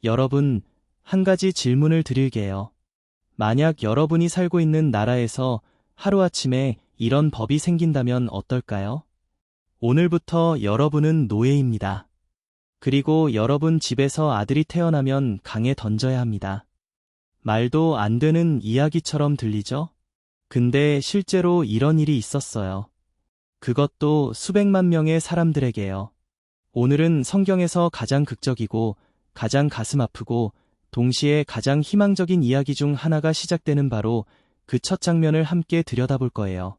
여러분, 한 가지 질문을 드릴게요. 만약 여러분이 살고 있는 나라에서 하루아침에 이런 법이 생긴다면 어떨까요? 오늘부터 여러분은 노예입니다. 그리고 여러분 집에서 아들이 태어나면 강에 던져야 합니다. 말도 안 되는 이야기처럼 들리죠? 근데 실제로 이런 일이 있었어요. 그것도 수백만 명의 사람들에게요. 오늘은 성경에서 가장 극적이고 가장 가슴 아프고 동시에 가장 희망적인 이야기 중 하나가 시작되는 바로 그 첫 장면을 함께 들여다볼 거예요.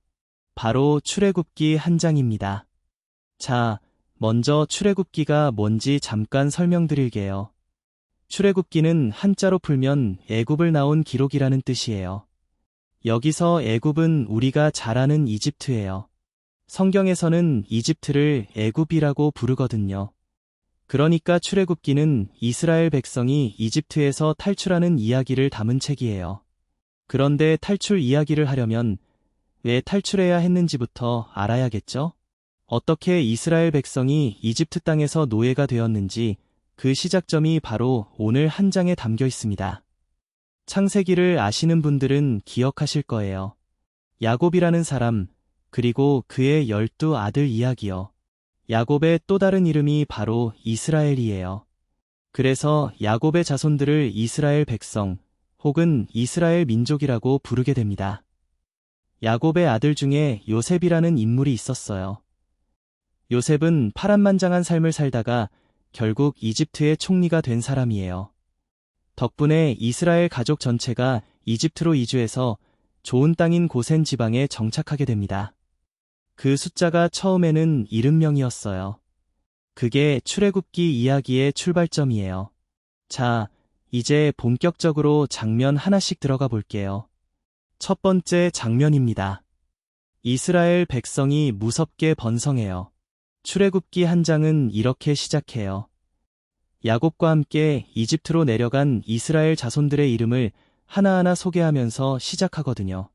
바로 출애굽기 한 장입니다. 자, 먼저 출애굽기가 뭔지 잠깐 설명드릴게요. 출애굽기는 한자로 풀면 애굽을 나온 기록이라는 뜻이에요. 여기서 애굽은 우리가 잘 아는 이집트예요. 성경에서는 이집트를 애굽이라고 부르거든요. 그러니까 출애굽기는 이스라엘 백성이 이집트에서 탈출하는 이야기를 담은 책이에요. 그런데 탈출 이야기를 하려면 왜 탈출해야 했는지부터 알아야겠죠? 어떻게 이스라엘 백성이 이집트 땅에서 노예가 되었는지 그 시작점이 바로 오늘 한 장에 담겨 있습니다. 창세기를 아시는 분들은 기억하실 거예요. 야곱이라는 사람, 그리고 그의 12 아들 이야기요. 야곱의 또 다른 이름이 바로 이스라엘이에요. 그래서 야곱의 자손들을 이스라엘 백성 혹은 이스라엘 민족이라고 부르게 됩니다. 야곱의 아들 중에 요셉이라는 인물이 있었어요. 요셉은 파란만장한 삶을 살다가 결국 이집트의 총리가 된 사람이에요. 덕분에 이스라엘 가족 전체가 이집트로 이주해서 좋은 땅인 고센 지방에 정착하게 됩니다. 그 숫자가 처음에는 70명이었어요. 그게 출애굽기 이야기의 출발점이에요. 자, 이제 본격적으로 장면 하나씩 들어가 볼게요. 첫 번째 장면입니다. 이스라엘 백성이 무섭게 번성해요. 출애굽기 한 장은 이렇게 시작해요. 야곱과 함께 이집트로 내려간 이스라엘 자손들의 이름을 하나하나 소개하면서 시작하거든요.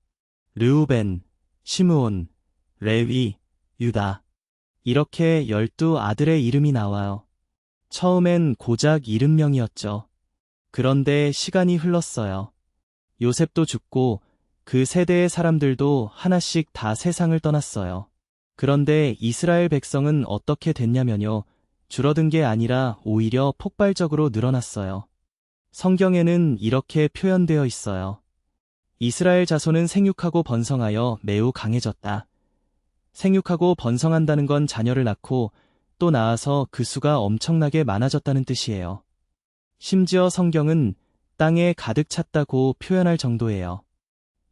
르우벤, 시므온, 레위, 유다. 이렇게 12 아들의 이름이 나와요. 처음엔 고작 70명이었죠. 그런데 시간이 흘렀어요. 요셉도 죽고 그 세대의 사람들도 하나씩 다 세상을 떠났어요. 그런데 이스라엘 백성은 어떻게 됐냐면요. 줄어든 게 아니라 오히려 폭발적으로 늘어났어요. 성경에는 이렇게 표현되어 있어요. 이스라엘 자손은 생육하고 번성하여 매우 강해졌다. 생육하고 번성한다는 건 자녀를 낳고 또 낳아서 그 수가 엄청나게 많아졌다는 뜻이에요. 심지어 성경은 땅에 가득 찼다고 표현할 정도예요.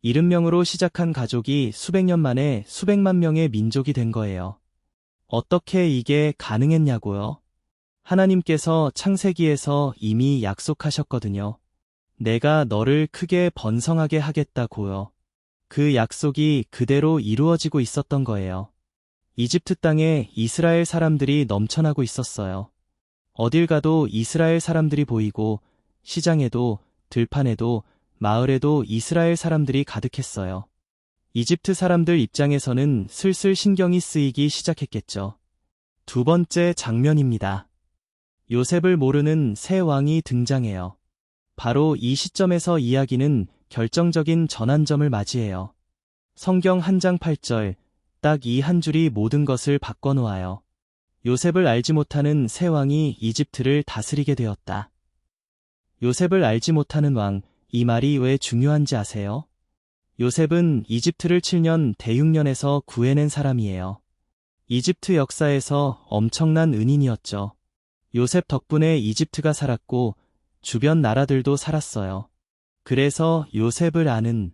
70명으로 시작한 가족이 수백 년 만에 수백만 명의 민족이 된 거예요. 어떻게 이게 가능했냐고요? 하나님께서 창세기에서 이미 약속하셨거든요. 내가 너를 크게 번성하게 하겠다고요. 그 약속이 그대로 이루어지고 있었던 거예요. 이집트 땅에 이스라엘 사람들이 넘쳐나고 있었어요. 어딜 가도 이스라엘 사람들이 보이고 시장에도 들판에도 마을에도 이스라엘 사람들이 가득했어요. 이집트 사람들 입장에서는 슬슬 신경이 쓰이기 시작했겠죠. 두 번째 장면입니다. 요셉을 모르는 새 왕이 등장해요. 바로 이 시점에서 이야기는 결정적인 전환점을 맞이해요. 성경 한 장 8절, 딱 이 한 줄이 모든 것을 바꿔놓아요. 요셉을 알지 못하는 새 왕이 이집트를 다스리게 되었다. 요셉을 알지 못하는 왕, 이 말이 왜 중요한지 아세요? 요셉은 이집트를 7년 대육년에서 구해낸 사람이에요. 이집트 역사에서 엄청난 은인이었죠. 요셉 덕분에 이집트가 살았고 주변 나라들도 살았어요. 그래서 요셉을 아는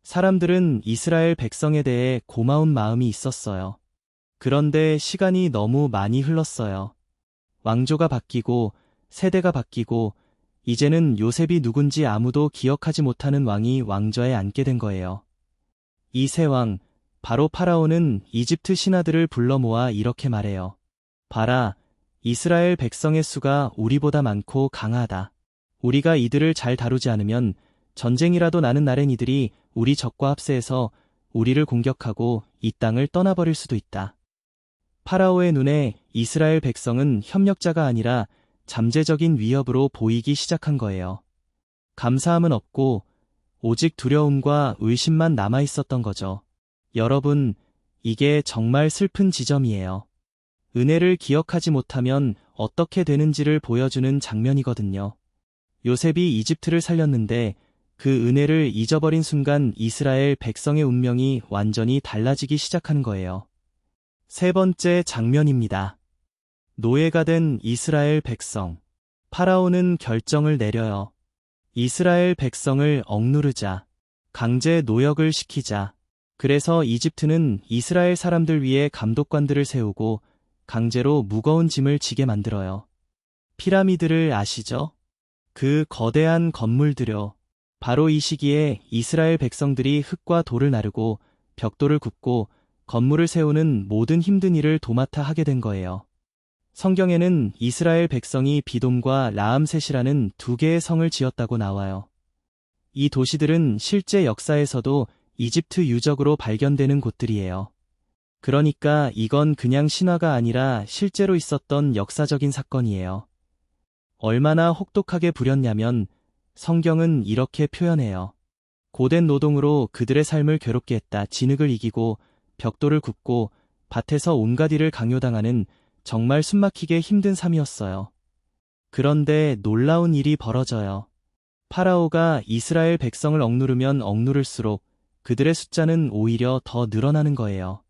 사람들은 이스라엘 백성에 대해 고마운 마음이 있었어요. 그런데 시간이 너무 많이 흘렀어요. 왕조가 바뀌고 세대가 바뀌고 이제는 요셉이 누군지 아무도 기억하지 못하는 왕이 왕좌에 앉게 된 거예요. 이 새 왕, 바로 파라오는 이집트 신하들을 불러 모아 이렇게 말해요. 봐라, 이스라엘 백성의 수가 우리보다 많고 강하다. 우리가 이들을 잘 다루지 않으면 전쟁이라도 나는 날엔 이들이 우리 적과 합세해서 우리를 공격하고 이 땅을 떠나버릴 수도 있다. 파라오의 눈에 이스라엘 백성은 협력자가 아니라 잠재적인 위협으로 보이기 시작한 거예요. 감사함은 없고 오직 두려움과 의심만 남아 있었던 거죠. 여러분, 이게 정말 슬픈 지점이에요. 은혜를 기억하지 못하면 어떻게 되는지를 보여주는 장면이거든요. 요셉이 이집트를 살렸는데 그 은혜를 잊어버린 순간 이스라엘 백성의 운명이 완전히 달라지기 시작하는 거예요. 세 번째 장면입니다. 노예가 된 이스라엘 백성. 파라오는 결정을 내려요. 이스라엘 백성을 억누르자, 강제 노역을 시키자. 그래서 이집트는 이스라엘 사람들 위에 감독관들을 세우고 강제로 무거운 짐을 지게 만들어요. 피라미드를 아시죠? 그 거대한 건물들요. 바로 이 시기에 이스라엘 백성들이 흙과 돌을 나르고 벽돌을 굽고 건물을 세우는 모든 힘든 일을 도맡아 하게 된 거예요. 성경에는 이스라엘 백성이 비돔과 라암셋이라는 두 개의 성을 지었다고 나와요. 이 도시들은 실제 역사에서도 이집트 유적으로 발견되는 곳들이에요. 그러니까 이건 그냥 신화가 아니라 실제로 있었던 역사적인 사건이에요. 얼마나 혹독하게 부렸냐면 성경은 이렇게 표현해요. 고된 노동으로 그들의 삶을 괴롭게 했다. 진흙을 이기고 벽돌을 굽고 밭에서 온갖 일을 강요당하는 정말 숨막히게 힘든 삶이었어요. 그런데 놀라운 일이 벌어져요. 파라오가 이스라엘 백성을 억누르면 억누를수록 그들의 숫자는 오히려 더 늘어나는 거예요.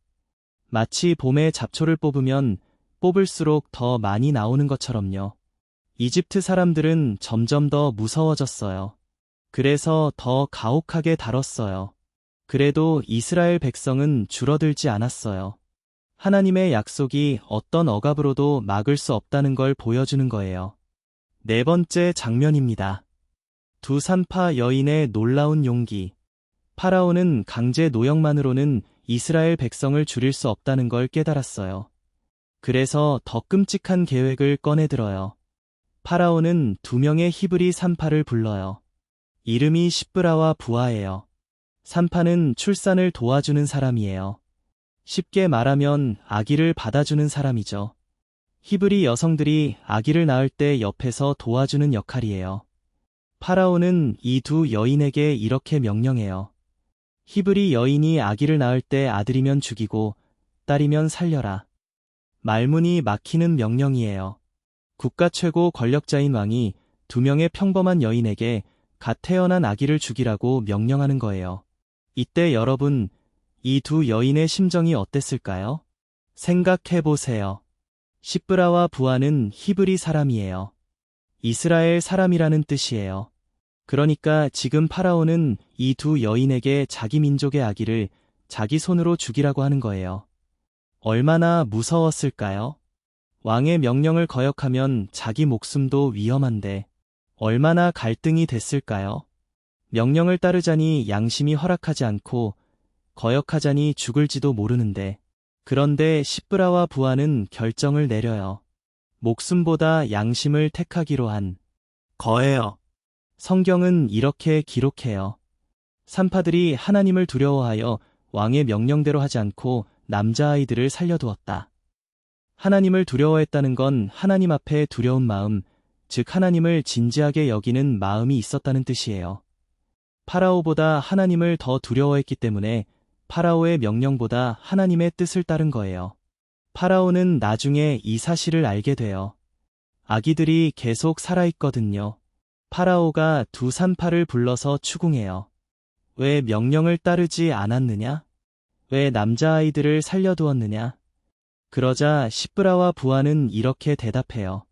마치 봄에 잡초를 뽑으면 뽑을수록 더 많이 나오는 것처럼요. 이집트 사람들은 점점 더 무서워졌어요. 그래서 더 가혹하게 다뤘어요. 그래도 이스라엘 백성은 줄어들지 않았어요. 하나님의 약속이 어떤 억압으로도 막을 수 없다는 걸 보여주는 거예요. 네 번째 장면입니다. 두 산파 여인의 놀라운 용기. 파라오는 강제 노역만으로는 이스라엘 백성을 줄일 수 없다는 걸 깨달았어요. 그래서 더 끔찍한 계획을 꺼내들어요. 파라오는 두 명의 히브리 산파를 불러요. 이름이 시브라와 부아예요. 산파는 출산을 도와주는 사람이에요. 쉽게 말하면 아기를 받아주는 사람이죠. 히브리 여성들이 아기를 낳을 때 옆에서 도와주는 역할이에요. 파라오는 이 두 여인에게 이렇게 명령해요. 히브리 여인이 아기를 낳을 때 아들이면 죽이고 딸이면 살려라. 말문이 막히는 명령이에요. 국가 최고 권력자인 왕이 두 명의 평범한 여인에게 갓 태어난 아기를 죽이라고 명령하는 거예요. 이때 여러분, 이 두 여인의 심정이 어땠을까요? 생각해보세요. 시브라와 부아는 히브리 사람이에요. 이스라엘 사람이라는 뜻이에요. 그러니까 지금 파라오는 이 두 여인에게 자기 민족의 아기를 자기 손으로 죽이라고 하는 거예요. 얼마나 무서웠을까요? 왕의 명령을 거역하면 자기 목숨도 위험한데 얼마나 갈등이 됐을까요? 명령을 따르자니 양심이 허락하지 않고 거역하자니 죽을지도 모르는데 그런데 시브라와 부아는 결정을 내려요. 목숨보다 양심을 택하기로 한 거예요. 성경은 이렇게 기록해요. 산파들이 하나님을 두려워하여 왕의 명령대로 하지 않고 남자아이들을 살려두었다. 하나님을 두려워했다는 건 하나님 앞에 두려운 마음, 즉 하나님을 진지하게 여기는 마음이 있었다는 뜻이에요. 파라오보다 하나님을 더 두려워했기 때문에 파라오의 명령보다 하나님의 뜻을 따른 거예요. 파라오는 나중에 이 사실을 알게 돼요. 아기들이 계속 살아있거든요. 파라오가 두 산파를 불러서 추궁해요. 왜 명령을 따르지 않았느냐? 왜 남자아이들을 살려두었느냐? 그러자 시브라와 부아는 이렇게 대답해요.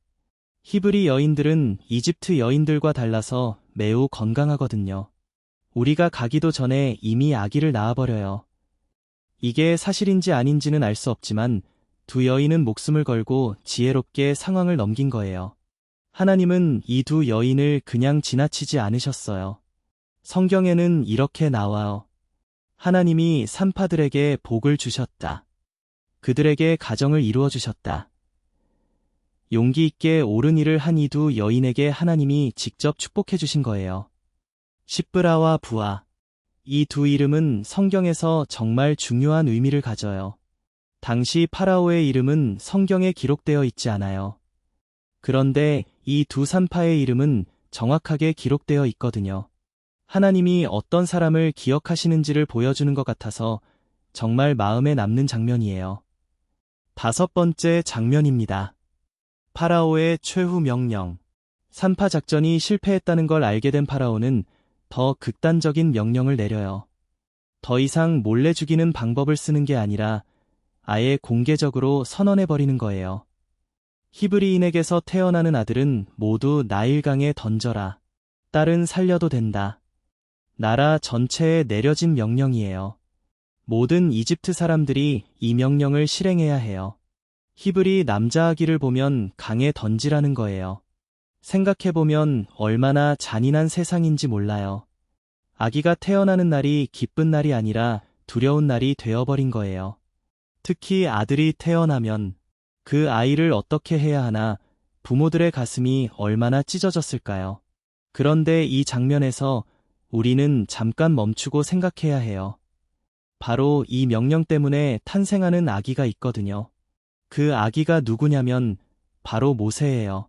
히브리 여인들은 이집트 여인들과 달라서 매우 건강하거든요. 우리가 가기도 전에 이미 아기를 낳아버려요. 이게 사실인지 아닌지는 알 수 없지만 두 여인은 목숨을 걸고 지혜롭게 상황을 넘긴 거예요. 하나님은 이 두 여인을 그냥 지나치지 않으셨어요. 성경에는 이렇게 나와요. 하나님이 산파들에게 복을 주셨다. 그들에게 가정을 이루어 주셨다. 용기 있게 옳은 일을 한 이 두 여인에게 하나님이 직접 축복해 주신 거예요. 시브라와 부아. 이 두 이름은 성경에서 정말 중요한 의미를 가져요. 당시 파라오의 이름은 성경에 기록되어 있지 않아요. 그런데 이 두 산파의 이름은 정확하게 기록되어 있거든요. 하나님이 어떤 사람을 기억하시는지를 보여주는 것 같아서 정말 마음에 남는 장면이에요. 다섯 번째 장면입니다. 파라오의 최후 명령. 산파 작전이 실패했다는 걸 알게 된 파라오는 더 극단적인 명령을 내려요. 더 이상 몰래 죽이는 방법을 쓰는 게 아니라 아예 공개적으로 선언해버리는 거예요. 히브리인에게서 태어나는 아들은 모두 나일강에 던져라. 딸은 살려도 된다. 나라 전체에 내려진 명령이에요. 모든 이집트 사람들이 이 명령을 실행해야 해요. 히브리 남자 아기를 보면 강에 던지라는 거예요. 생각해보면 얼마나 잔인한 세상인지 몰라요. 아기가 태어나는 날이 기쁜 날이 아니라 두려운 날이 되어버린 거예요. 특히 아들이 태어나면 그 아이를 어떻게 해야 하나 부모들의 가슴이 얼마나 찢어졌을까요? 그런데 이 장면에서 우리는 잠깐 멈추고 생각해야 해요. 바로 이 명령 때문에 탄생하는 아기가 있거든요. 그 아기가 누구냐면 바로 모세예요.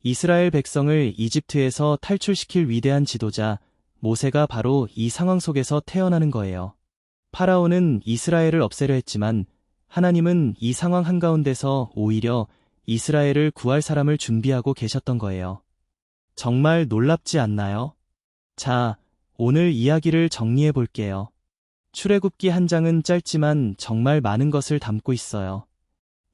이스라엘 백성을 이집트에서 탈출시킬 위대한 지도자 모세가 바로 이 상황 속에서 태어나는 거예요. 파라오는 이스라엘을 없애려 했지만 하나님은 이 상황 한가운데서 오히려 이스라엘을 구할 사람을 준비하고 계셨던 거예요. 정말 놀랍지 않나요? 자, 오늘 이야기를 정리해 볼게요. 출애굽기 한 장은 짧지만 정말 많은 것을 담고 있어요.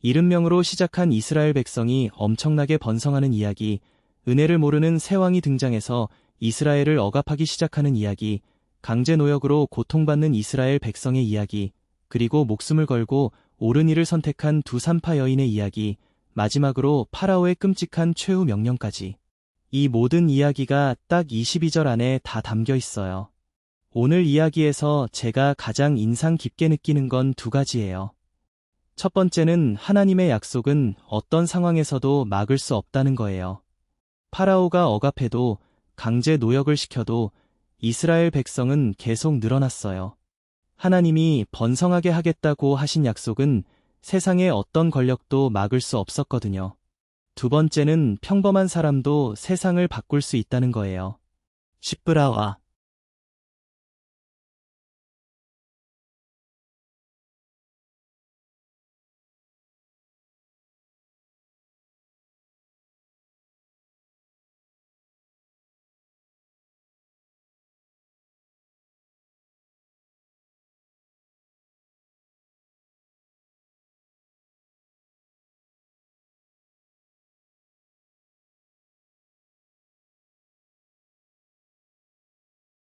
70명으로 시작한 이스라엘 백성이 엄청나게 번성하는 이야기, 은혜를 모르는 새 왕이 등장해서 이스라엘을 억압하기 시작하는 이야기, 강제 노역으로 고통받는 이스라엘 백성의 이야기, 그리고 목숨을 걸고 옳은 일을 선택한 두 산파 여인의 이야기, 마지막으로 파라오의 끔찍한 최후 명령까지. 이 모든 이야기가 딱 22절 안에 다 담겨 있어요. 오늘 이야기에서 제가 가장 인상 깊게 느끼는 건 두 가지예요. 첫 번째는 하나님의 약속은 어떤 상황에서도 막을 수 없다는 거예요. 파라오가 억압해도 강제 노역을 시켜도 이스라엘 백성은 계속 늘어났어요. 하나님이 번성하게 하겠다고 하신 약속은 세상의 어떤 권력도 막을 수 없었거든요. 두 번째는 평범한 사람도 세상을 바꿀 수 있다는 거예요. 시브라와